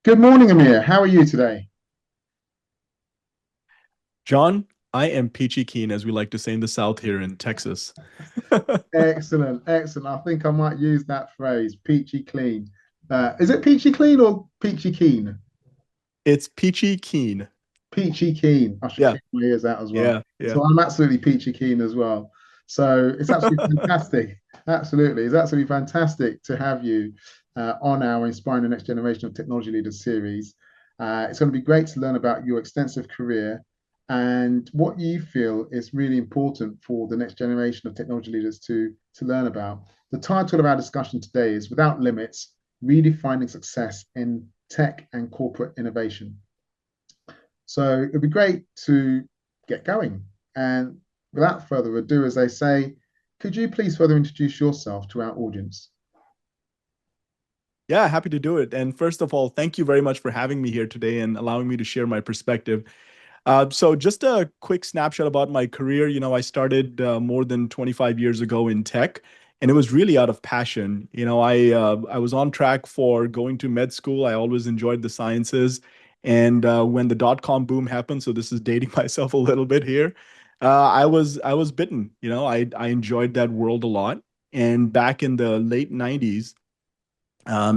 Good morning, Amir. How are you today? John, I am peachy keen, as we like to say in the South here in Texas. Excellent, excellent. I think I might use that phrase, peachy clean. Is it peachy clean or peachy keen? It's peachy keen. Peachy keen. I should Yeah, clean my ears out as well. yeah, yeah. So I'm absolutely peachy keen as well. So it's absolutely fantastic. Absolutely. It's absolutely fantastic to have you on our Inspiring the Next Generation of Technology Leaders series. It's going to be great to learn about your extensive career and what you feel is really important for the next generation of technology leaders to learn about. The title of our discussion today is Without Limits, Redefining Success in Tech and Corporate Innovation. So it'd be great to get going. And without further ado, as they say, could you please further introduce yourself to our audience? Yeah, happy to do it. And first of all, thank you very much for having me here today and allowing me to share my perspective. So just a quick snapshot about my career. I started more than 25 years ago in tech, and it was really out of passion. I was on track for going to med school. I always enjoyed the sciences. And when the dot-com boom happened, so this is dating myself a little bit here, I was bitten. I enjoyed that world a lot. And back in the late 90s,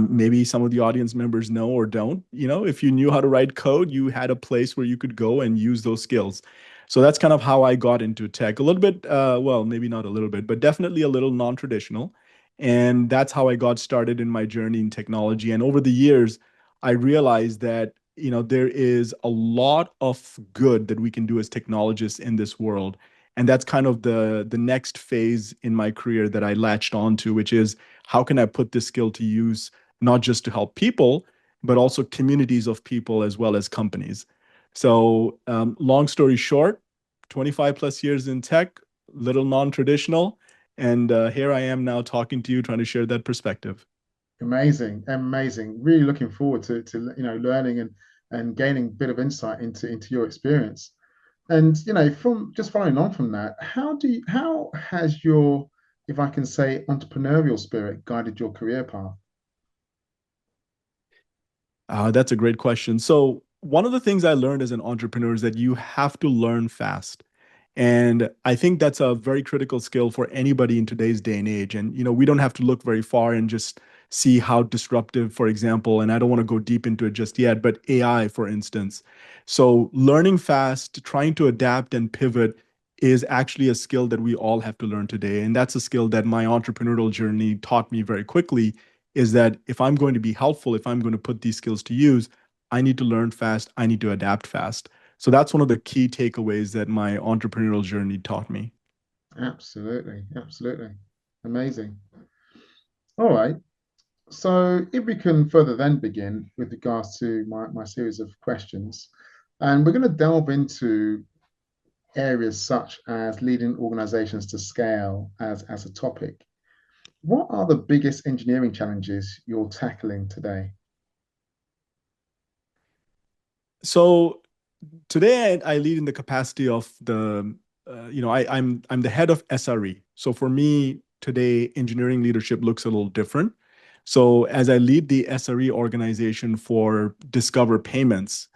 maybe some of the audience members know or don't. If you knew how to write code, you had a place where you could go and use those skills. So that's kind of how I got into tech. A little bit, well, maybe not a little bit, but definitely a little non-traditional. And that's how I got started in my journey in technology. And over the years, I realized that, there is a lot of good that we can do as technologists in this world. And that's kind of the next phase in my career that I latched onto, which is how can I put this skill to use, not just to help people, but also communities of people as well as companies. So, long story short, 25 plus years in tech, little non-traditional, and here I am now talking to you, trying to share that perspective. Amazing, amazing. Really looking forward to learning and gaining a bit of insight into your experience. And from just following on from that, how has your, if I can say, entrepreneurial spirit guided your career path? That's a great question. So, one of the things I learned as an entrepreneur is that you have to learn fast. And I think that's a very critical skill for anybody in today's day and age. And, we don't have to look very far and just see how disruptive, for example, and I don't want to go deep into it just yet, but AI, for instance. So, learning fast, trying to adapt and pivot is actually a skill that we all have to learn today. And that's a skill that my entrepreneurial journey taught me very quickly is that if I'm going to be helpful, if I'm going to put these skills to use, I need to learn fast, I need to adapt fast. So that's one of the key takeaways that my entrepreneurial journey taught me. Absolutely, absolutely. Amazing. All right. So if we can further then begin with regards to my series of questions, and we're going to delve into areas such as leading organizations to scale as a topic. What are the biggest engineering challenges you're tackling today? So today I lead in the capacity of I'm the head of SRE. So for me today, engineering leadership looks a little different. So as I lead the SRE organization for Discover Payments,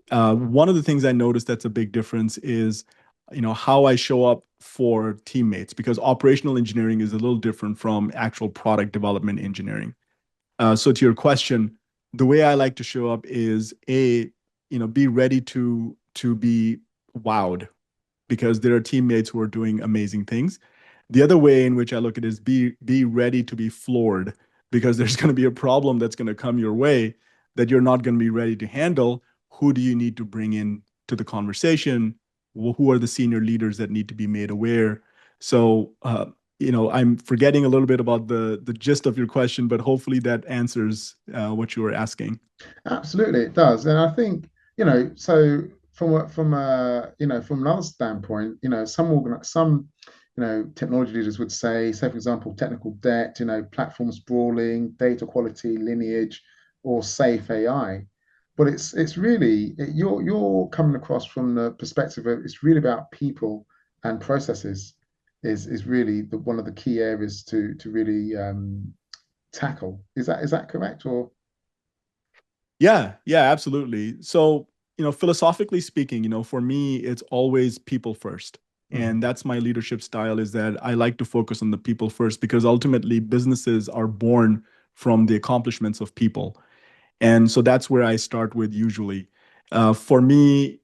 one of the things I noticed that's a big difference is, how I show up for teammates because operational engineering is a little different from actual product development engineering. So to your question, the way I like to show up is be ready to be wowed because there are teammates who are doing amazing things. The other way in which I look at it is be ready to be floored because there's going to be a problem that's going to come your way that you're not going to be ready to handle. Who do you need to bring in to the conversation? Who are the senior leaders that need to be made aware? So, I'm forgetting a little bit about the gist of your question, but hopefully that answers what you were asking. Absolutely, it does. And I think, so from another standpoint, some technology leaders would say for example, technical debt, platform sprawling, data quality, lineage, or safe AI. But it's really you're coming across from the perspective of it's really about people and processes is really one of the key areas to really tackle. Is that correct or? Yeah, absolutely. So, philosophically speaking, for me, it's always people first. Mhm, And that's my leadership style is that I like to focus on the people first because ultimately businesses are born from the accomplishments of people. And so that's where I start with usually. For me,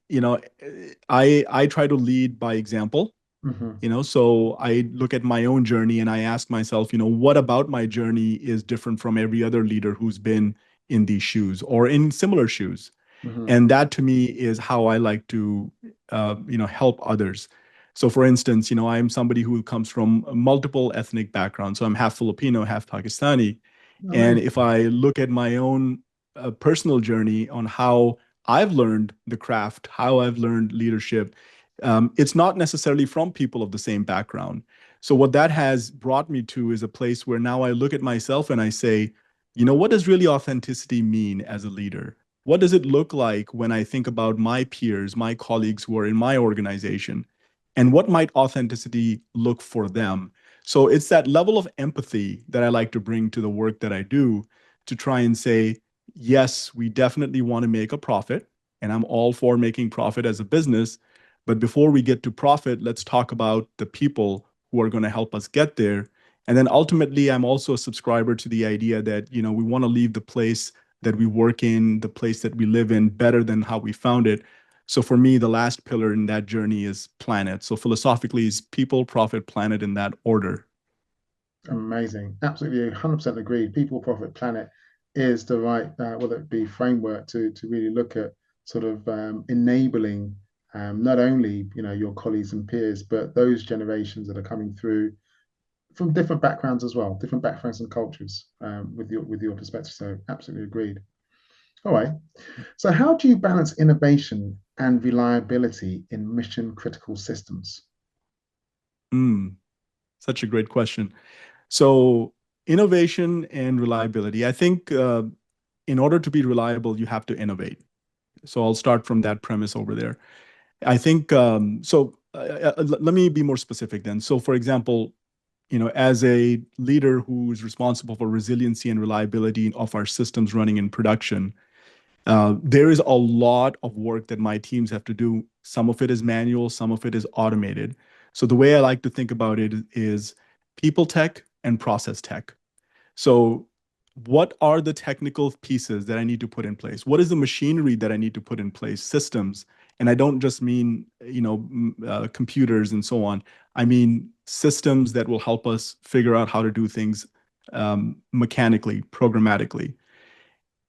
I try to lead by example. mhm, So I look at my own journey and I ask myself, what about my journey is different from every other leader who's been in these shoes or in similar shoes? mhm, And that to me is how I like to help others. So for instance, I'm somebody who comes from multiple ethnic backgrounds, so I'm half Filipino, half Pakistani. And if amazing. I look at my own personal journey on how I've learned the craft, how I've learned leadership, it's not necessarily from people of the same background. So what that has brought me to is a place where now I look at myself and I say, what does really authenticity mean as a leader? What does it look like when I think about my peers, my colleagues who are in my organization, and what might authenticity look for them? So it's that level of empathy that I like to bring to the work that I do to try and say, yes, we definitely want to make a profit, and I'm all for making profit as a business. But before we get to profit, let's talk about the people who are going to help us get there. And then ultimately, I'm also a subscriber to the idea that, we want to leave the place that we work in, the place that we live in, better than how we found it. So for me, the last pillar in that journey is planet. So philosophically, is people, profit, planet in that order. Amazing. Absolutely 100% agreed. People, profit, planet is the right, whether it be framework to really look at sort of enabling not only, your colleagues and peers, but those generations that are coming through from different backgrounds as well, different backgrounds and cultures with your perspective. So absolutely agreed. All right. So how do you balance innovation and reliability in mission critical systems? Mm, such a great question. So innovation and reliability. I think in order to be reliable, you have to innovate. So I'll start from that premise over there. I think so. Let me be more specific then. So, for example, as a leader who's responsible for resiliency and reliability of our systems running in production, there is a lot of work that my teams have to do. Some of it is manual, some of it is automated. So the way I like to think about it is people tech and process tech. So, what are the technical pieces that I need to put in place? What is the machinery that I need to put in place? Systems, and I don't just mean computers and so on. I mean systems that will help us figure out how to do things mechanically, programmatically.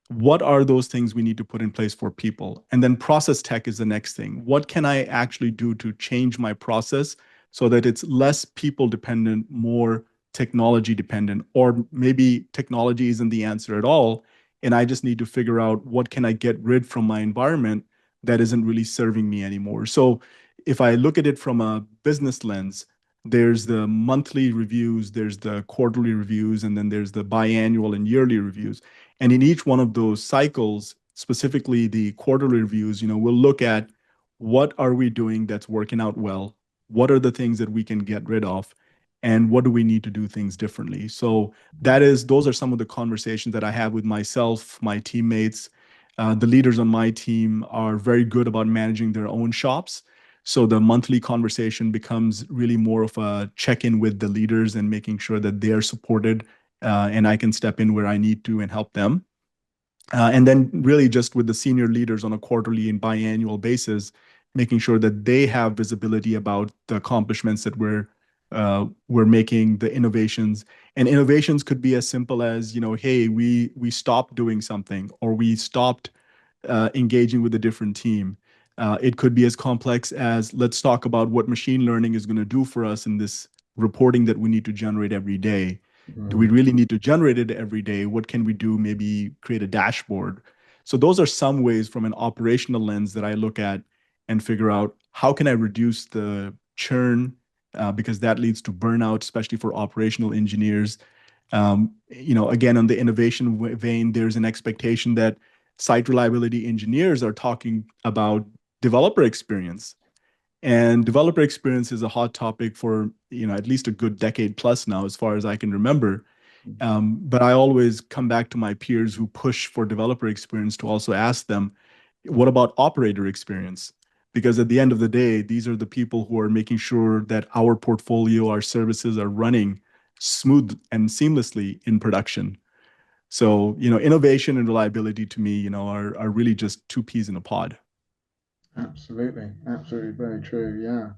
What are those things we need to put in place for people? And then process tech is the next thing. What can I actually do to change my process so that it's less people dependent, more technology dependent, or maybe technology isn't the answer at all. And I just need to figure out what can I get rid from my environment that isn't really serving me anymore. So if I look at it from a business lens, there's the monthly reviews, there's the quarterly reviews, and then there's the biannual and yearly reviews. And in each one of those cycles, specifically the quarterly reviews, we'll look at what are we doing that's working out well? What are the things that we can get rid of? And what do we need to do things differently? So those are some of the conversations that I have with myself, my teammates. The leaders on my team are very good about managing their own shops. So the monthly conversation becomes really more of a check-in with the leaders and making sure that they are supported and I can step in where I need to and help them. And then really just with the senior leaders on a quarterly and biannual basis, making sure that they have visibility about the accomplishments that we're making, the innovations. And innovations could be as simple as, hey, we stopped doing something or we stopped engaging with a different team. It could be as complex as let's talk about what machine learning is going to do for us in this reporting that we need to generate every day. Do we Mm, really need to generate it every day? What can we do? Maybe create a dashboard. So those are some ways from an operational lens that I look at and figure out how can I reduce the churn because that leads to burnout, especially for operational engineers. Again, on the innovation vein, there's an expectation that site reliability engineers are talking about developer experience. And developer experience is a hot topic for, at least a good decade plus now, as far as I can remember. But I always come back to my peers who push for developer experience to also ask them, what about operator experience? Because at the end of the day, these are the people who are making sure that our portfolio, our services are running smooth and seamlessly in production. So, innovation and reliability to me, are really just two peas in a pod. Absolutely, absolutely, very true. Yeah,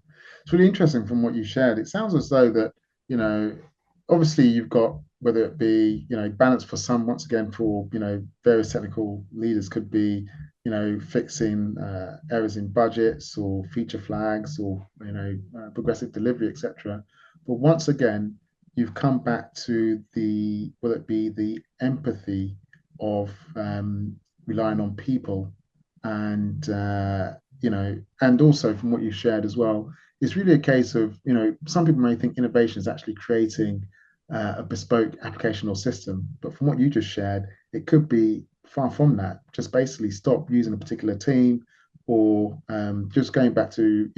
it's really interesting from what you shared. It sounds as though that, you know, obviously you've got, whether it be, balance for some, once again, for, various technical leaders could be, fixing errors in budgets or feature flags or, progressive delivery, etc. But once again, you've come back to the, whether it be the empathy of relying on people and and also from what you shared as well, it's really a case of, some people may think innovation is actually creating a bespoke application or system, but from what you just shared, it could be far from that. Just basically stop using a particular team, or just going back to,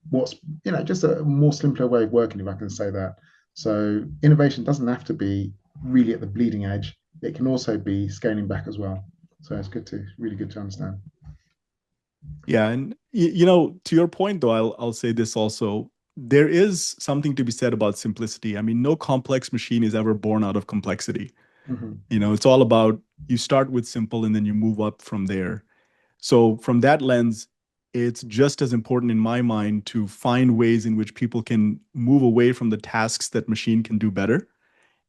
what's, just a more simpler way of working, if I can say that. So innovation doesn't have to be really at the bleeding edge. It can also be scaling back as well. So it's really good to understand. Yeah, and to your point though, I'll say this also. There is something to be said about simplicity. I mean, no complex machine is ever born out of complexity. Mm-hmm. It's all about you start with simple and then you move up from there. So from that lens, it's just as important in my mind to find ways in which people can move away from the tasks that machine can do better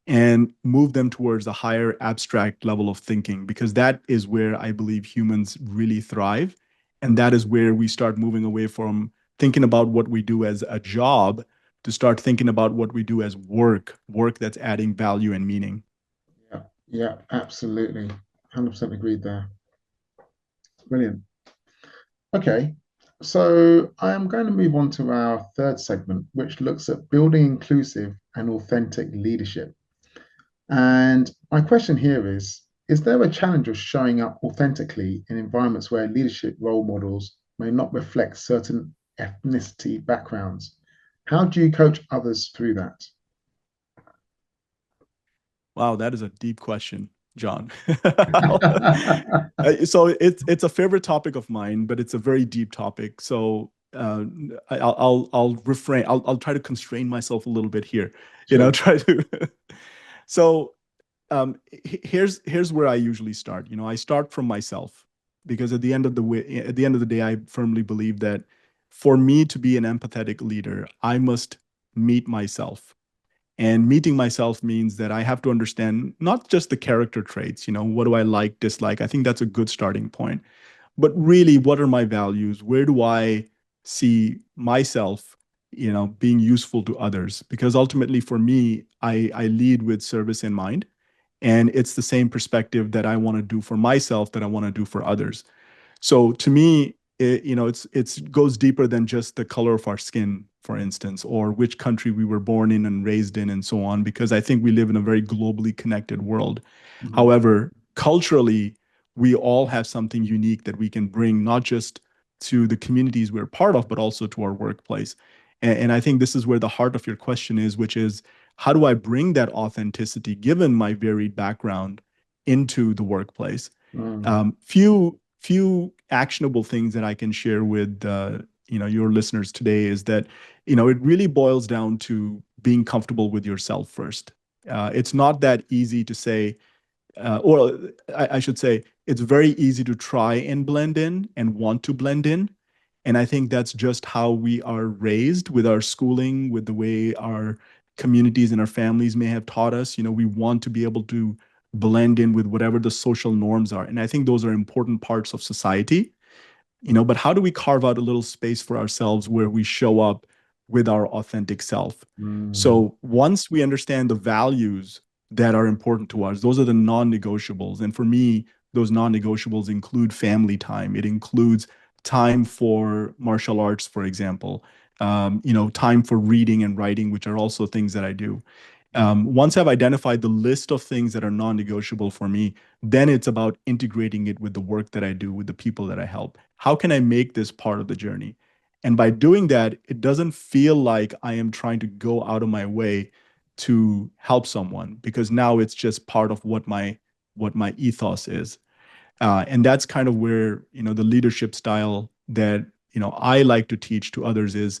and move them towards a higher abstract level of thinking, because that is where I believe humans really thrive. And that is where we start moving away from thinking about what we do as a job to start thinking about what we do as work that's adding value and meaning. Yeah, yeah, absolutely. 100% agreed there. Brilliant. Okay, so I am going to move on to our third segment, which looks at building inclusive and authentic leadership. And my question here is there a challenge of showing up authentically in environments where leadership role models may not reflect certain ethnicity backgrounds? How do you coach others through that? Wow, that is a deep question, John. So it's a favorite topic of mine, but it's a very deep topic. So I'll refrain. I'll try to constrain myself a little bit here. Sure. Try to. So here's where I usually start. I start from myself, because at the end of the day, I firmly believe that for me to be an empathetic leader, I must meet myself. And meeting myself means that I have to understand not just the character traits, what do I like, dislike? I think that's a good starting point. But really, what are my values? Where do I see myself, being useful to others? Because ultimately, for me, I lead with service in mind. And it's the same perspective that I want to do for myself that I want to do for others. So to me, it's goes deeper than just the color of our skin, for instance, or which country we were born in and raised in, and so on. Because I think we live in a very globally connected world. Mhm. However, culturally, we all have something unique that we can bring, not just to the communities we're part of, but also to our workplace. And I think this is where the heart of your question is, which is how do I bring that authenticity, given my varied background, into the workplace? Mm, Few actionable things that I can share with your listeners today is that it really boils down to being comfortable with yourself first. It's not that easy to say, or I should say, it's very easy to try and blend in and want to blend in. And I think that's just how we are raised with our schooling, with the way our communities and our families may have taught us. We want to be able to blend in with whatever the social norms are. And I think those are important parts of society, but how do we carve out a little space for ourselves where we show up with our authentic self? mm, So once we understand the values that are important to us, those are the non-negotiables. And for me, those non-negotiables include family time. It includes time for martial arts, for example, time for reading and writing, which are also things that I do. Once I've identified the list of things that are non-negotiable for me, then it's about integrating it with the work that I do, with the people that I help. How can I make this part of the journey? And by doing that, it doesn't feel like I am trying to go out of my way to help someone, because now it's just part of what my ethos is. And that's kind of where, the leadership style that, I like to teach to others is,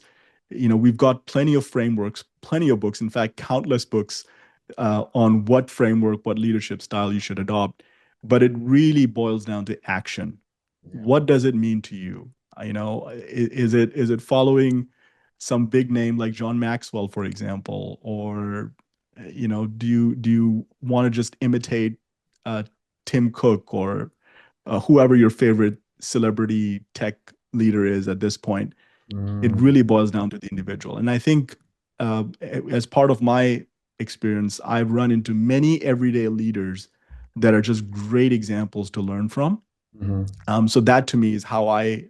we've got plenty of frameworks, plenty of books, in fact, countless books on what framework, what leadership style you should adopt. But it really boils down to action. Yeah. What does it mean to you? Is it following some big name like John Maxwell, for example, or do you want to just imitate uh, Tim Cook or whoever your favorite celebrity tech leader is at this point? It Mm, really boils down to the individual. And I think as part of my experience, I've run into many everyday leaders that are just great examples to learn from. mhm. So that to me is how I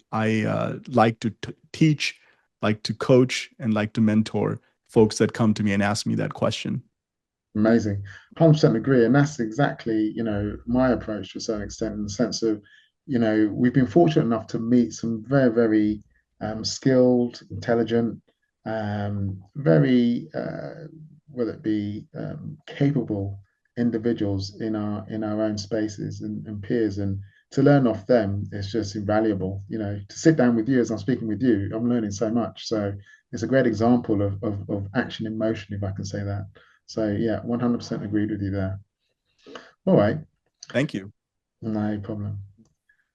like to teach, like to coach, and like to mentor folks that come to me and ask me that question. Amazing. 100% agree. And that's exactly, my approach to a certain extent, in the sense of, we've been fortunate enough to meet some very, very skilled, intelligent, very, whether it be capable individuals in our own spaces and peers. And to learn off them is just invaluable. To sit down with you as I'm speaking with you, I'm learning so much. So it's a great example of action in motion, if I can say that. So yeah, 100% agreed with you there. All right, Thank you. no problem.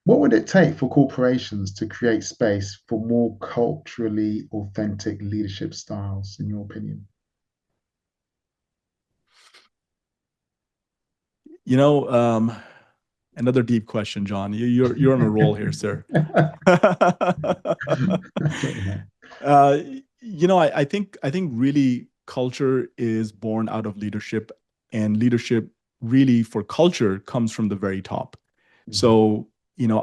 What would it take for corporations to create space for more culturally authentic leadership styles, in your opinion? You know, another deep question, John. You're on a roll here, sir. uh, I think really culture is born out of leadership, and leadership really for culture comes from the very top. Mhm, So,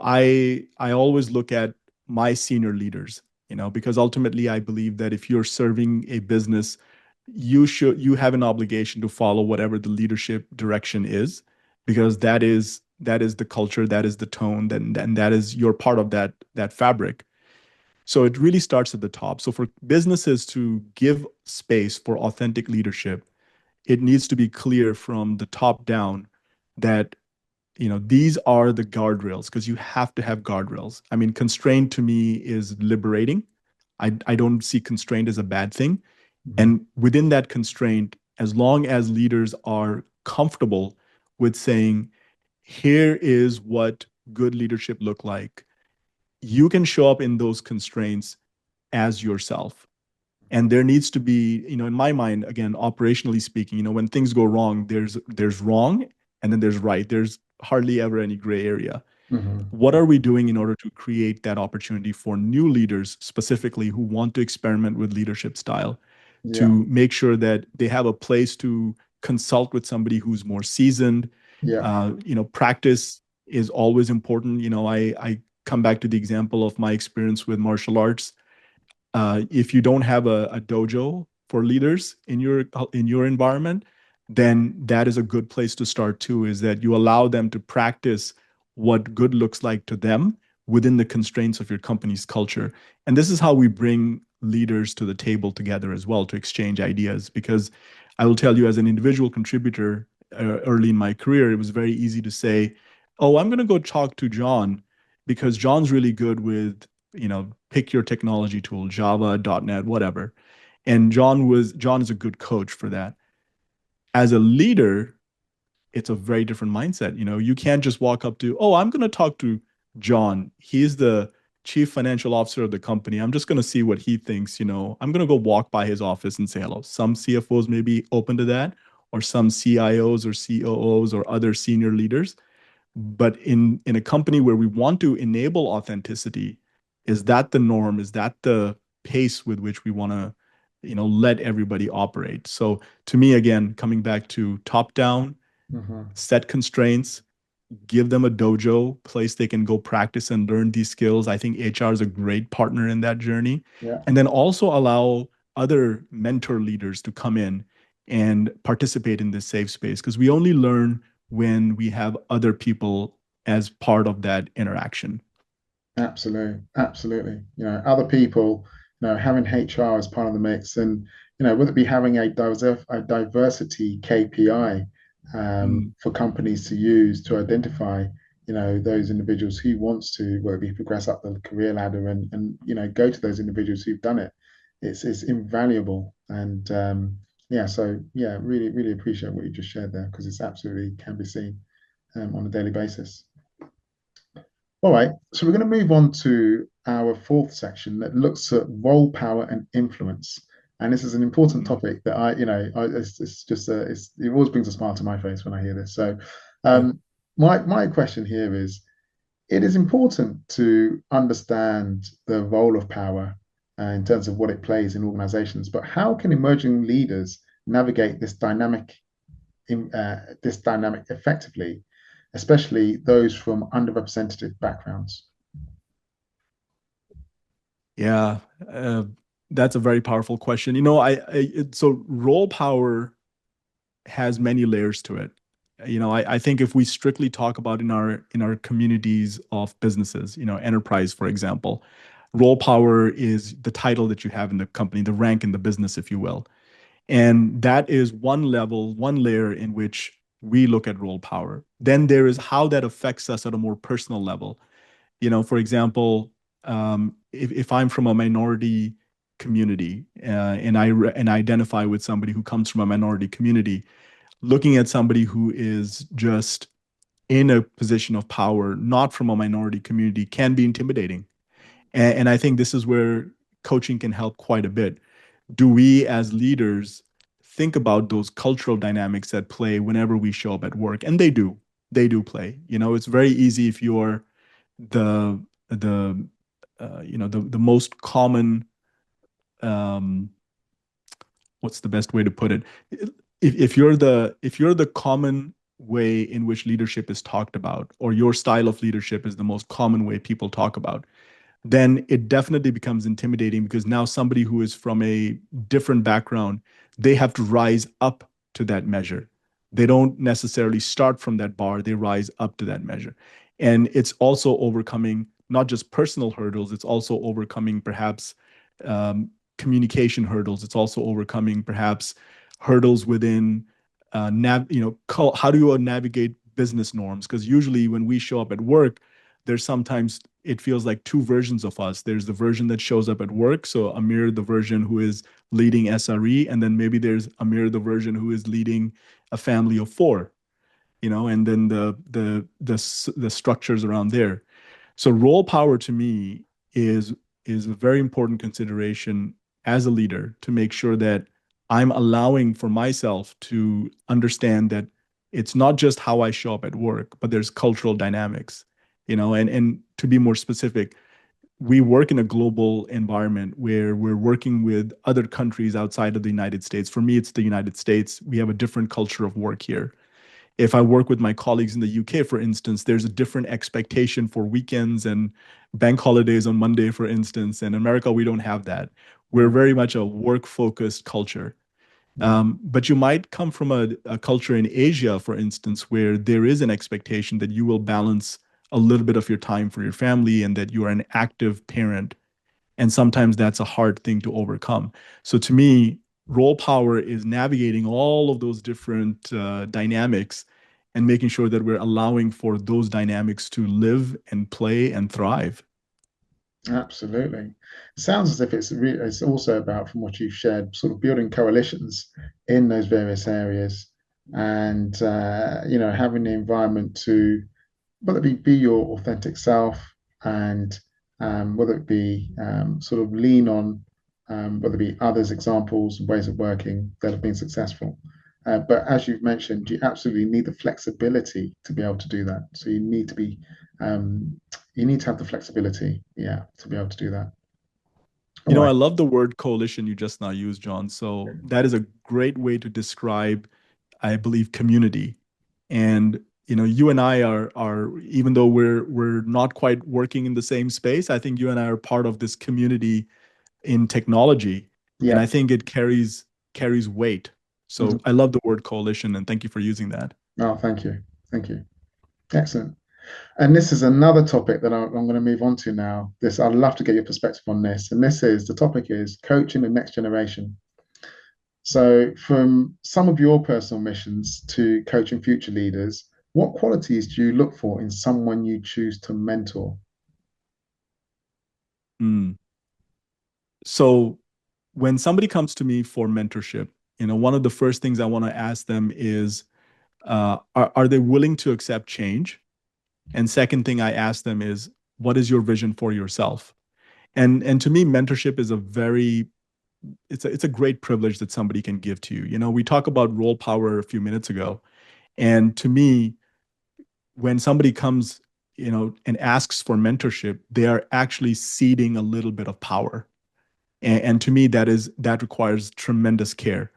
I always look at my senior leaders, because ultimately I believe that if you're serving a business, you have an obligation to follow whatever the leadership direction is, because that is the culture, that is the tone, and that is you're part of that fabric. So it really starts at the top. So for businesses to give space for authentic leadership, it needs to be clear from the top down that these are the guardrails, because you have to have guardrails. I mean, constraint to me is liberating. I don't see constraint as a bad thing. mhm, And within that constraint, as long as leaders are comfortable with saying, here is what good leadership look like, you can show up in those constraints as yourself. And there needs to be, in my mind, again, operationally speaking, when things go wrong, there's wrong, and then there's right. There's hardly ever any gray area. mhm. What are we doing in order to create that opportunity for new leaders, specifically who want to experiment with leadership style, Yeah, to make sure that they have a place to consult with somebody who's more seasoned? yeah, Practice is always important. I come back to the example of my experience with martial arts. If you don't have a dojo for leaders in your environment, then that is a good place to start too. Is that you allow them to practice what good looks like to them within the constraints of your company's culture. And this is how we bring leaders to the table together as well, to exchange ideas. Because I will tell you, as an individual contributor, early in my career, it was very easy to say, "Oh, I'm going to go talk to John because John's really good with, pick your technology tool, Java, .NET, whatever." And John is a good coach for that. As a leader, it's a very different mindset. You can't just walk up to, "Oh, I'm going to talk to John. He's the chief financial officer of the company. I'm just going to see what he thinks. I'm going to go walk by his office and say hello." Some CFOs may be open to that, or some CIOs or COOs or other senior leaders. But in a company where we want to enable authenticity, is that the norm? Is that the pace with which we want to, let everybody operate? So to me, again, coming back to top down, mhm, set constraints, give them a dojo place they can go practice and learn these skills. I think HR is a great partner in that journey. yeah. And then also allow other mentor leaders to come in and participate in this safe space, because we only learn when we have other people as part of that interaction. Absolutely, absolutely. Other people, having HR as part of the mix, and whether it be having a diversity KPI Mm. for companies to use to identify, those individuals who wants to, whether it be progress up the career ladder and go to those individuals who've done it. It's invaluable. And yeah, so yeah, really, really appreciate what you just shared there because it's absolutely can be seen on a daily basis. All right, so we're going to move on to our fourth section that looks at role, power, and influence. And this is an important Mm. topic that it's just it always brings a smile to my face when I hear this. So, Yeah. my question here is: it is important to understand the role of power in terms of what it plays in organizations, but how can emerging leaders navigate this dynamic effectively, especially those from underrepresented backgrounds? Yeah, that's a very powerful question. So role power has many layers to it. I think if we strictly talk about in our communities of businesses, enterprise, for example, role power is the title that you have in the company, the rank in the business, if you will. And that is one level, one layer in which we look at role power. Then there is how that affects us at a more personal level. For example, if I'm from a minority community and I identify with somebody who comes from a minority community, looking at somebody who is just in a position of power, not from a minority community, can be intimidating. And I think this is where coaching can help quite a bit. Do we as leaders think about those cultural dynamics that play whenever we show up at work? And they do play. It's very easy if you're the the most common, um, what's the best way to put it? If you're the common way in which leadership is talked about, or your style of leadership is the most common way people talk about, then it definitely becomes intimidating because now somebody who is from a different background, they have to rise up to that measure. They don't necessarily start from that bar, they rise up to that measure. And it's also overcoming not just personal hurdles, it's also overcoming perhaps um, communication hurdles. It's also overcoming perhaps hurdles within how do you navigate business norms? Because usually when we show up at work, there's sometimes it feels like two versions of us. There's the version that shows up at work. So Amir, the version who is leading SRE, and then maybe there's Amir, the version who is leading a family of four, and then the structures around there. So role power to me is a very important consideration as a leader to make sure that I'm allowing for myself to understand that it's not just how I show up at work, but there's cultural dynamics, and to be more specific, we work in a global environment where we're working with other countries outside of the United States. For me, it's the United States. We have a different culture of work here. If I work with my colleagues in the UK, for instance, there's a different expectation for weekends and bank holidays on Monday, for instance. In America, we don't have that. We're Yeah, very much a work focused culture. yeah, But you might come from a culture in Asia, for instance, where there is an expectation that you will balance a little bit of your time for your family and that you are an active parent. And sometimes that's a hard thing to overcome. So to me, role power is navigating all of those different dynamics and making sure that we're allowing for those dynamics to live and play and thrive. absolutely. It sounds as if it's also about, from what you've shared, sort of building coalitions in those various areas, and having the environment to whether it be your authentic self, and whether it be sort of lean on whether it be others' examples and ways of working that have been successful. But as you've mentioned, you absolutely need the flexibility to be able to do that. So um, you need to have the flexibility, yeah, to be able to do that. All I right. love the word coalition you just now used, John. So that is a great way to describe, I believe, community. And you and I are even though we're not quite working in the same space, I think you and I are part of this community in technology, and Yeah. I think it carries weight. So Mhm. I love the word coalition, and thank you for using that. Oh, thank you. Thank you. Excellent. And this is another topic that I'm going to move on to now. I'd love to get your perspective on this. And the topic is coaching the next generation. So, from some of your personal missions to coaching future leaders, what qualities do you look for in someone you choose to mentor? Mm. So when somebody comes to me for mentorship, one of the first things I want to ask them is, are they willing to accept change? And second thing I ask them is, what is your vision for yourself? And to me, mentorship is it's a great privilege that somebody can give to you. We talk about role power a few minutes ago, and to me, when somebody comes, and asks for mentorship, they are actually ceding a little bit of power. And to me, that requires tremendous care,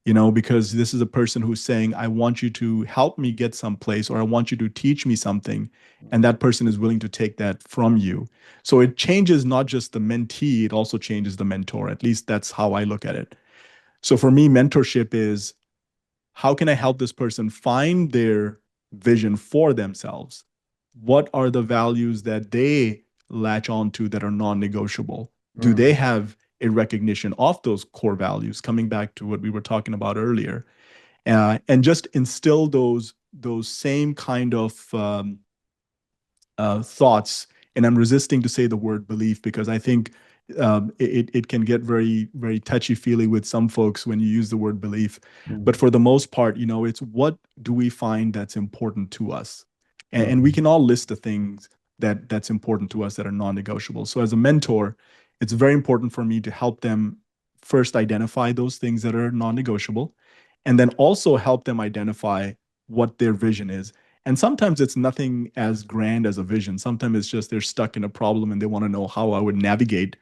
because this is a person who's saying, I want you to help me get someplace, or I want you to teach me something. And that person is willing to take that from you. So it changes not just the mentee, it also changes the mentor. At least that's how I look at it. So for me, mentorship is, how can I help this person find their vision for themselves? What are the values that they latch on to that are non-negotiable? Do Mm, they have a recognition of those core values? Coming back to what we were talking about earlier, and just instill those same kind of thoughts. And I'm resisting to say the word belief, because I think it can get very, very touchy feely with some folks when you use the word belief. But mm, for the most part, it's what do we find that's important to us, and we mm, can all list the things that's important to us that are non-negotiable. So as a mentor, it's very important for me to help them first identify those things that are non-negotiable, and then also help them identify what their vision is. And sometimes it's nothing as grand as a vision. Sometimes it's just they're stuck in a problem and they want to know how I would navigate,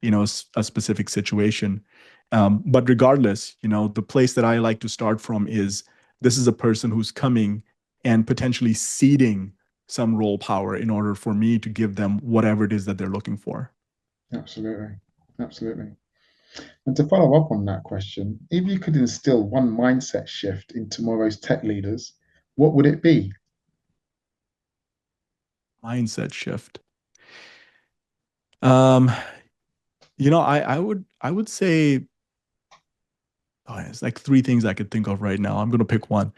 a specific situation. But regardless, the place that I like to start from is, this is a person who's coming and potentially ceding some role power in order for me to give them whatever it is that they're looking for. absolutely. Absolutely. And to follow up on that question, if you could instill one mindset shift in tomorrow's tech leaders, what would it be? Mindset shift. Um, I would say, oh, it's like three things I could think of right now. I'm going to pick one.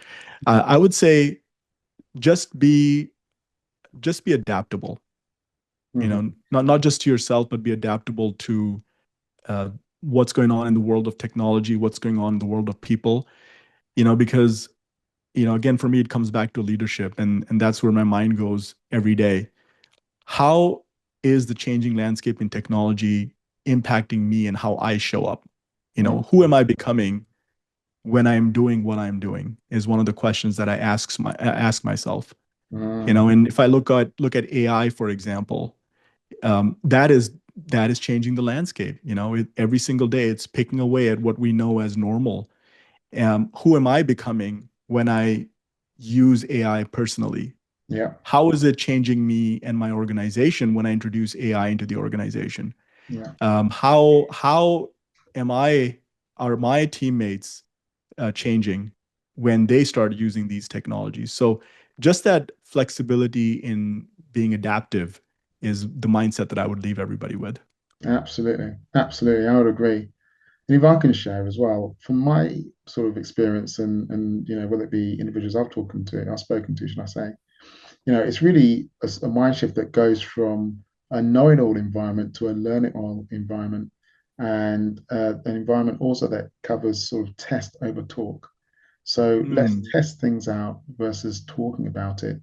I would say, just be just be adaptable. Mhm. Not just to yourself, but be adaptable to uh, what's going on in the world of technology, what's going on in the world of people. Because again, for me, it comes back to leadership, and that's where my mind goes every day. How is the changing landscape in technology impacting me and how I show up? Mm, Who am I becoming when I'm doing what I'm doing, is one of the questions that I ask myself. mm, And if I look at AI, for example, that is changing the landscape. Every single day, it's picking away at what we know as normal. Who am I becoming when I use AI personally? yeah, How is it changing me and my organization when I introduce AI into the organization? yeah, How am I are my teammates changing when they start using these technologies? So just that flexibility in being adaptive is the mindset that I would leave everybody with. absolutely. Absolutely. I would agree. And if I can share as well, from my sort of experience and whether it be individuals I've spoken to, should I say, it's really a mind shift that goes from a know-it-all environment to a learn-it-all environment, and an environment also that covers sort of test over talk. So let's Mm, test things out versus talking about it.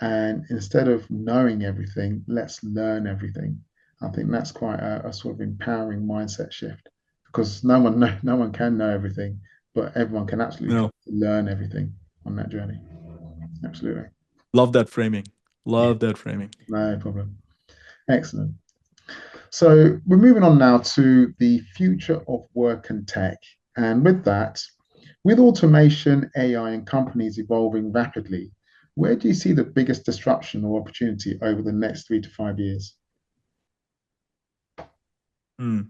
And instead of knowing everything, let's learn everything. I think that's quite a sort of empowering mindset shift, because no one can know everything, but everyone can absolutely no, learn everything on that journey. Absolutely. love that framing. Yeah, Love that framing. no problem. Excellent. So we're moving on now to the future of work and tech. And with that, with automation, AI, and companies evolving rapidly, where do you see the biggest disruption or opportunity over the next 3 to 5 years? Mm.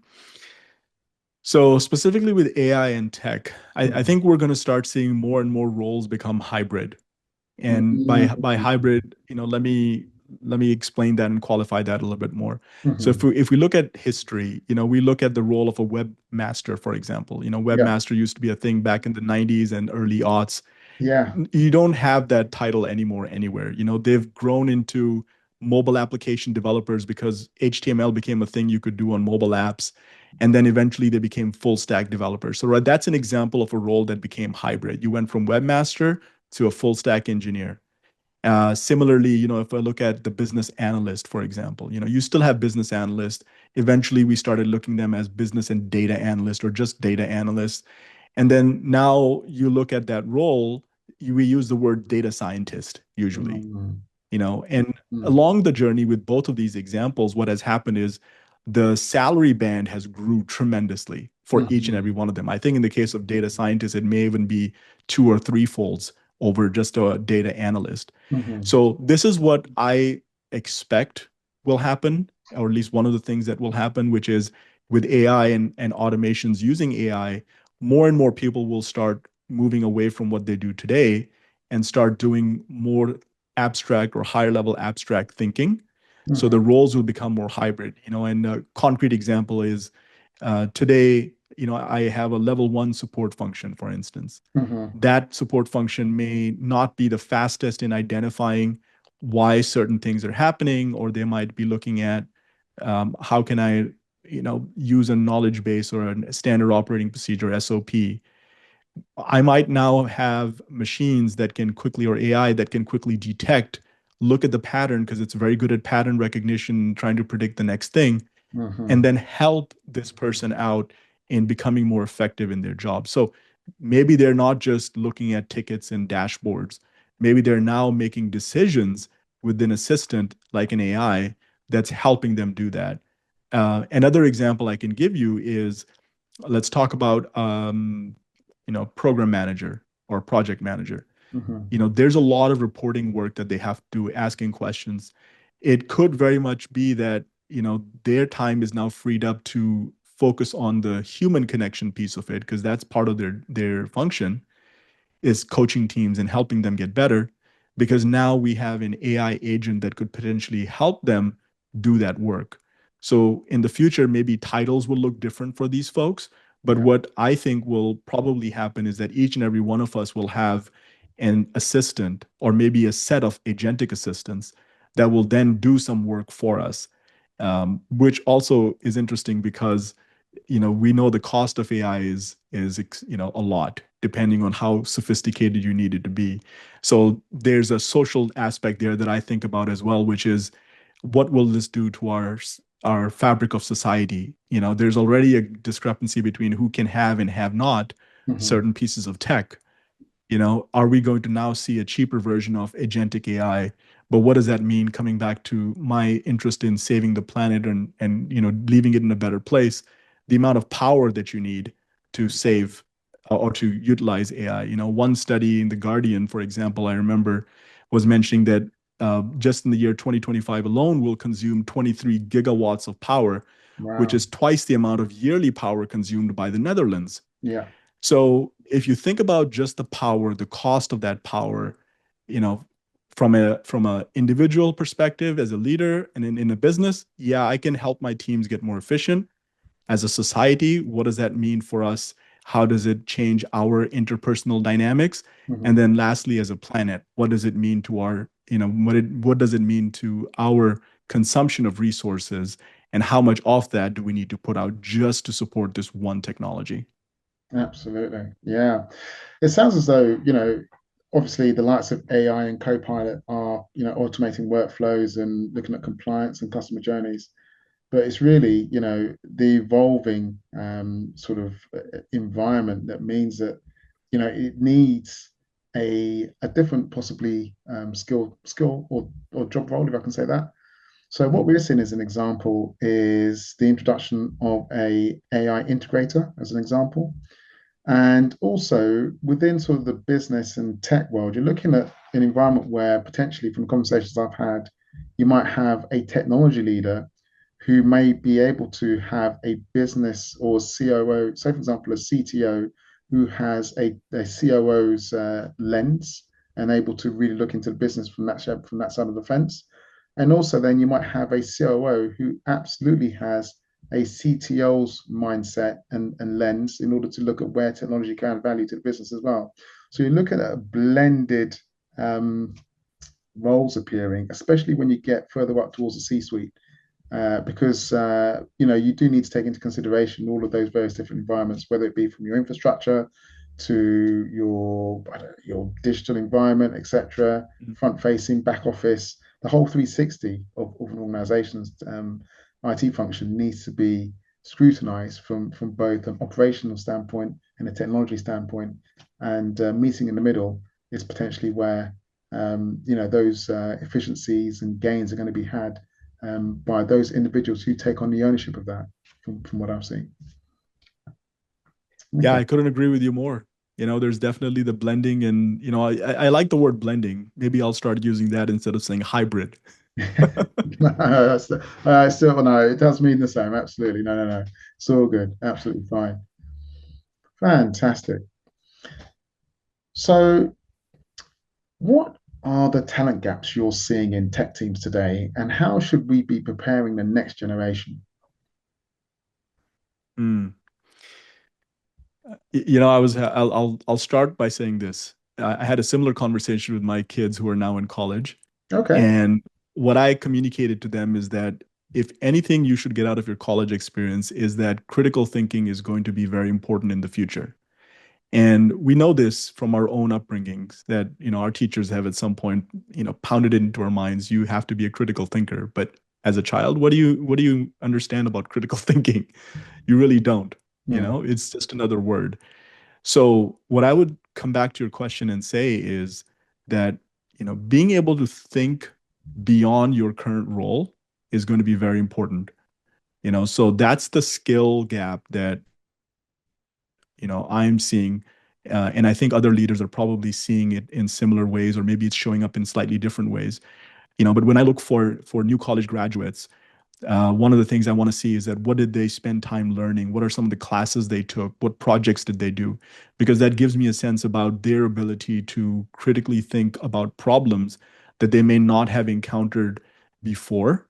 So specifically with AI and tech, I Mm, think we're going to start seeing more and more roles become hybrid. And by mm, hybrid, let me let me explain that and qualify that a little bit more. So Hmm. if we look at history, we look at the role of a webmaster, for example. Yeah. Webmaster used to be a thing back in the 90s and early aughts. Yeah. You don't have that title anymore anywhere. They've grown into mobile application developers because HTML became a thing you could do on mobile apps. And then eventually they became full stack developers. So, right, that's an example of a role that became hybrid. You went from webmaster to a full stack engineer. Similarly, if I look at the business analyst, for example, you still have business analyst. Eventually, we started looking at them as business and data analyst or just data analyst. And then now you look at that role, we use the word data scientist usually, Mm. and Mm. along the journey with both of these examples, what has happened is the salary band has grew tremendously for each and Mhm. every one of them. I think in the case of data scientists, it may even be two or three folds over just a data analyst. Mhm. So this is what I expect will happen, or at least one of the things that will happen, which is with AI and automations using AI, more and more people will start moving away from what they do today and start doing more abstract or higher level abstract thinking. So the Mhm. roles will become more hybrid, and a concrete example is today, I have a level one support function, for instance. Mhm. That support function may not be the fastest in identifying why certain things are happening, or they might be looking at how can I, use a knowledge base or a standard operating procedure SOP. I might now have machines that can quickly, or AI that can quickly detect, look at the pattern because it's very good at pattern recognition, trying to predict the next thing, and Mhm. then help this person out in becoming more effective in their job. So maybe they're not just looking at tickets and dashboards. Maybe they're now making decisions with an assistant like an AI that's helping them do that. Another example I can give you is, let's talk about program manager or project manager. Mhm. There's a lot of reporting work that they have to do, asking questions. It could very much be that their time is now freed up to focus on the human connection piece of it, because that's part of their function, is coaching teams and helping them get better, because now we have an AI agent that could potentially help them do that work. So in the future, maybe titles will look different for these folks. But Yeah. what I think will probably happen is that each and every one of us will have an assistant, or maybe a set of agentic assistants that will then do some work for us, which also is interesting because we know the cost of AI is a lot depending on how sophisticated you need it to be. So there's a social aspect there that I think about as well, which is, what will this do to our fabric of society? There's already a discrepancy between who can have and have not Mhm. certain pieces of tech. Are we going to now see a cheaper version of agentic AI? But what does that mean, coming back to my interest in saving the planet and leaving it in a better place? The amount of power that you need to save or to utilize AI. One study in The Guardian, for example, I remember, was mentioning that just in the year 2025 alone, will consume 23 gigawatts of power, which Wow. is twice the amount of yearly power consumed by the Netherlands. Yeah. So if you think about just the power, the cost of that power, you know, from a individual perspective as a leader and in a business, yeah, I can help my teams get more efficient. As a society, what does that mean for us? How does it change our interpersonal dynamics? And Mhm. then lastly, as a planet, what does it mean to our, what does it mean to our consumption of resources? And how much of that do we need to put out just to support this one technology? Absolutely. Yeah. It sounds as though, obviously the likes of AI and Copilot are, automating workflows and looking at compliance and customer journeys. But it's really, the evolving sort of environment that means that, it needs a different possibly skill or job role, if I can say that. So what we're seeing as an example is the introduction of a AI integrator as an example. And also within sort of the business and tech world, you're looking at an environment where potentially, from the conversations I've had, you might have a technology leader who may be able to have a business or COO, say, for example, a CTO who has a COO's lens and able to really look into the business from that side of the fence. And also, then you might have a COO who absolutely has a CTO's mindset and lens in order to look at where technology can add value to the business as well. So you look at a blended um, roles appearing, especially when you get further up towards the C-suite, because you do need to take into consideration all of those various different environments, whether it be from your infrastructure to your digital environment, etc., front facing, back office, the whole 360 of an organization's IT function needs to be scrutinized from both an operational standpoint and a technology standpoint, and meeting in the middle is potentially where those efficiencies and gains are going to be had by those individuals who take on the ownership of that, from what I've seen. Yeah, Okay. I couldn't agree with you more. There's definitely the blending, and I like the word blending. Maybe I'll start using that instead of saying hybrid. Still, no, it does mean the same. Absolutely. No, no, no. It's all good. Absolutely fine. Fantastic. So, what are the talent gaps you're seeing in tech teams today, and how should we be preparing the next generation? Mm. I'll start by saying this. I had a similar conversation with my kids who are now in college, Okay. and what I communicated to them is that if anything you should get out of your college experience is that critical thinking is going to be very important in the future. And we know this from our own upbringings that, our teachers have at some point, pounded it into our minds, you have to be a critical thinker. But as a child, what do you understand about critical thinking? You really don't. Mm, It's just another word. So what I would come back to your question and say is that, being able to think beyond your current role is going to be very important. So that's the skill gap that I'm seeing, and I think other leaders are probably seeing it in similar ways, or maybe it's showing up in slightly different ways. But when I look for new college graduates, one of the things I want to see is that what did they spend time learning? What are some of the classes they took? What projects did they do? Because that gives me a sense about their ability to critically think about problems that they may not have encountered before.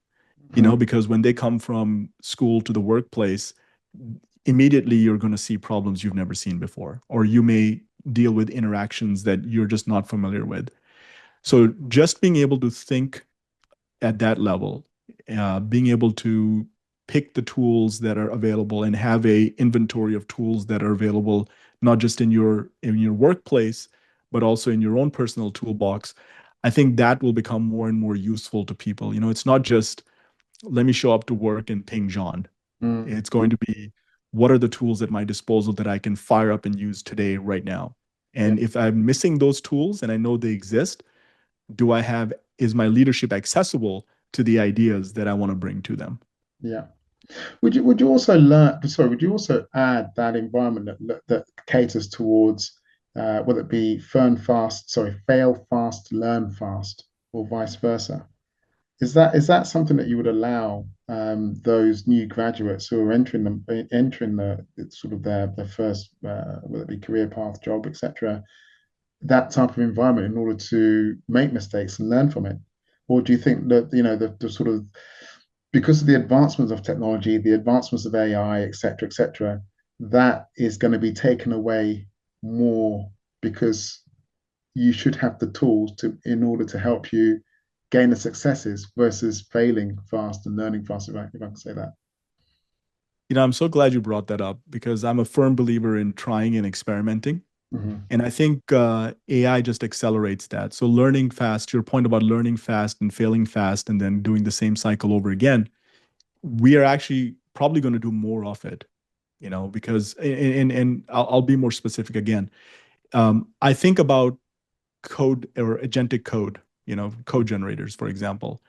mhm. Because when they come from school to the workplace, immediately you're going to see problems you've never seen before, or you may deal with interactions that you're just not familiar with. So just being able to think at that level, being able to pick the tools that are available and have a inventory of tools that are available, not just in your workplace, but also in your own personal toolbox. I think that will become more and more useful to people. It's not just let me show up to work and ping John. Mm, It's going to be what are the tools at my disposal that I can fire up and use today, right now. yeah, And if I'm missing those tools and I know they exist, do I have, is my leadership accessible to the ideas that I want to bring to them? yeah. Would you also learn? Sorry, would you also add that environment that caters towards whether it be fail fast, learn fast, or vice versa? Is that something that you would allow those new graduates who are entering the sort of their first whether it be career path, job, etc., that type of environment in order to make mistakes and learn from it? Or do you think that the sort of because of the advancements of technology, the advancements of AI, et cetera, that is going to be taken away more because you should have the tools in order to help you gain the successes versus failing fast and learning fast, if I can say that. I'm so glad you brought that up because I'm a firm believer in trying and experimenting. Mm-hmm. And I think AI just accelerates that. So learning fast, your point about learning fast and failing fast and then doing the same cycle over again, we are actually probably going to do more of it, because, and I'll be more specific again. I think about code or agentic code, code generators, for example.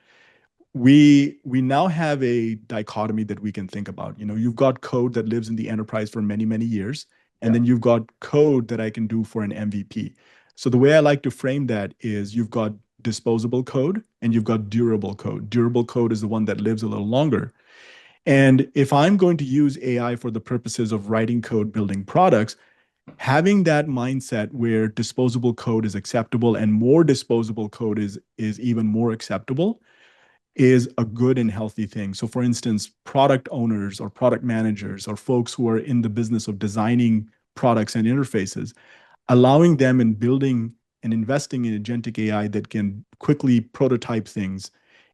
We now have a dichotomy that we can think about. You've got code that lives in the enterprise for many, many years, and Yeah. then you've got code that I can do for an MVP. So the way I like to frame that is you've got disposable code and you've got durable code. Durable code is the one that lives a little longer. And if I'm going to use AI for the purposes of writing code, building products, having that mindset where disposable code is acceptable and more disposable code is even more acceptable is a good and healthy thing. So, for instance, product owners or product managers or folks who are in the business of designing products and interfaces, allowing them in building and investing in agentic AI that can quickly prototype things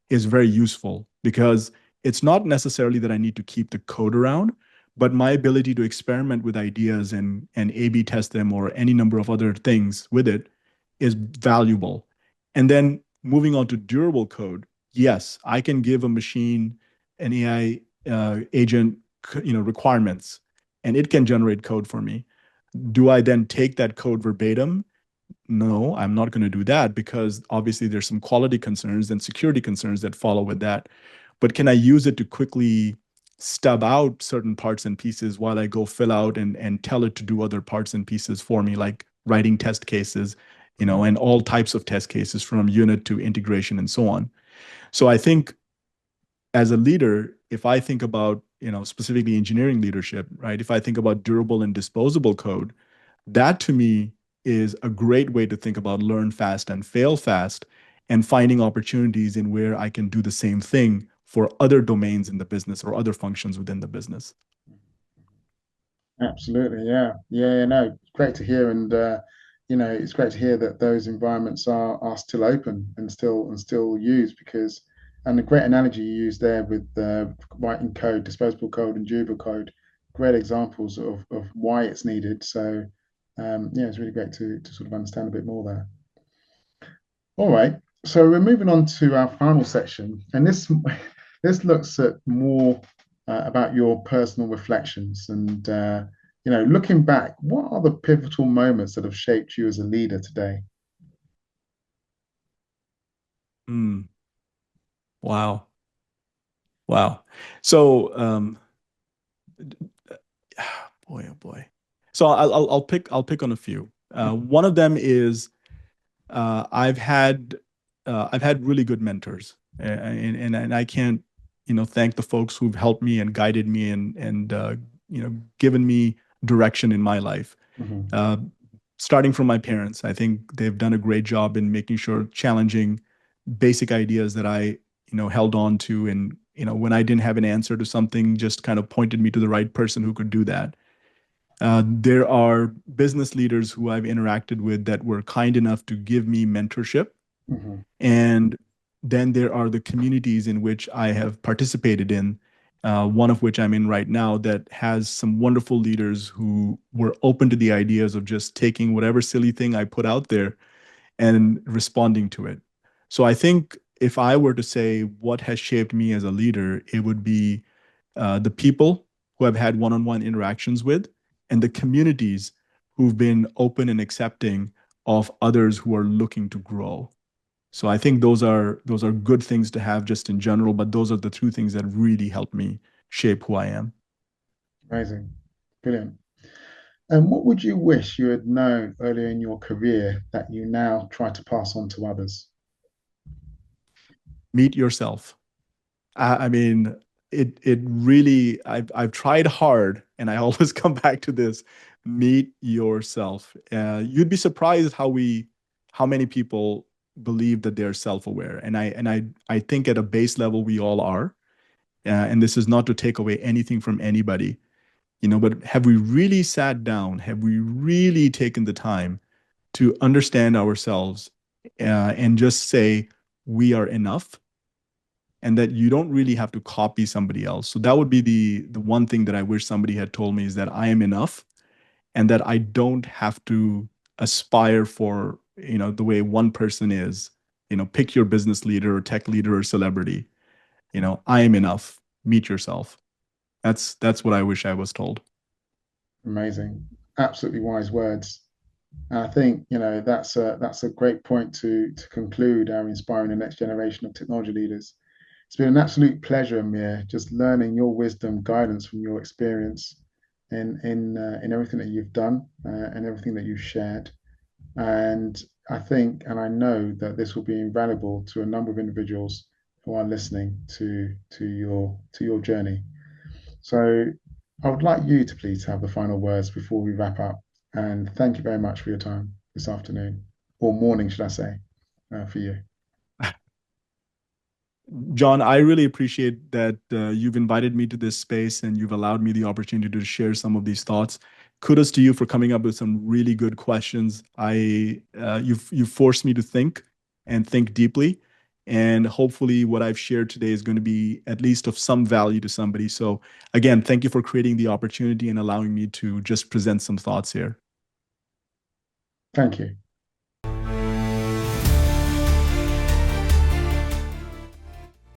is very useful, because it's not necessarily that I need to keep the code around, but my ability to experiment with ideas and A/B test them or any number of other things with it is valuable. And then moving on to durable code, yes, I can give a machine an AI agent, requirements, and it can generate code for me. Do I then take that code verbatim? No, I'm not going to do that, because obviously there's some quality concerns and security concerns that follow with that. But can I use it to quickly stub out certain parts and pieces while I go fill out and tell it to do other parts and pieces for me, like writing test cases, and all types of test cases from unit to integration and so on. So I think as a leader, if I think about, specifically engineering leadership, right? If I think about durable and disposable code, that to me is a great way to think about learn fast and fail fast, and finding opportunities in where I can do the same thing for other domains in the business or other functions within the business. Absolutely, yeah, yeah, no, great to hear, and it's great to hear that those environments are still open and still used, because, and the great analogy you used there with writing code, disposable code, and durable code, great examples of why it's needed. So, yeah, it's really great to sort of understand a bit more there. All right, so we're moving on to our final section, and this this looks at more about your personal reflections and looking back, what are the pivotal moments that have shaped you as a leader today? Mm, wow. Wow. So, boy, oh boy. So I'll pick on a few. One of them is I've had really good mentors, and I can't thank the folks who've helped me and guided me and given me direction in my life. Mhm, Uh, Starting from my parents, I think they've done a great job in making sure challenging basic ideas that I held on to, and when I didn't have an answer to something, just kind of pointed me to the right person who could do that. There are business leaders who I've interacted with that were kind enough to give me mentorship. mhm, And then there are the communities in which I have participated in, one of which I'm in right now, that has some wonderful leaders who were open to the ideas of just taking whatever silly thing I put out there and responding to it. So I think if I were to say what has shaped me as a leader, it would be the people who I've had one-on-one interactions with, and the communities who've been open and accepting of others who are looking to grow. So I think those are good things to have just in general, but those are the two things that really help me shape who I am. amazing, brilliant. And what would you wish you had known earlier in your career that you now try to pass on to others? Meet yourself. I mean, it really, I've tried hard, and I always come back to this: meet yourself. You'd be surprised how many people believe that they're self-aware, and I think at a base level we all are. And this is not to take away anything from anybody, but have we really sat down? Have we really taken the time to understand ourselves, and just say we are enough, and that you don't really have to copy somebody else? So that would be the one thing that I wish somebody had told me, is that I am enough, and that I don't have to aspire for, the way one person is. Pick your business leader or tech leader or celebrity. I am enough. Meet yourself. That's what I wish I was told. Amazing, absolutely wise words. And I think that's a great point to conclude our inspiring the next generation of technology leaders. It's been an absolute pleasure, Amir, just learning your wisdom, guidance from your experience in everything that you've done and everything that you've shared. And I think, and I know that this will be invaluable to a number of individuals who are listening to your journey. So I would like you to please have the final words before we wrap up. And thank you very much for your time this afternoon, or morning, should I say, for you. John, I really appreciate that you've invited me to this space and you've allowed me the opportunity to share some of these thoughts. Kudos to you for coming up with some really good questions. You've forced me to think and think deeply, and hopefully, what I've shared today is going to be at least of some value to somebody. So, again, thank you for creating the opportunity and allowing me to just present some thoughts here. Thank you.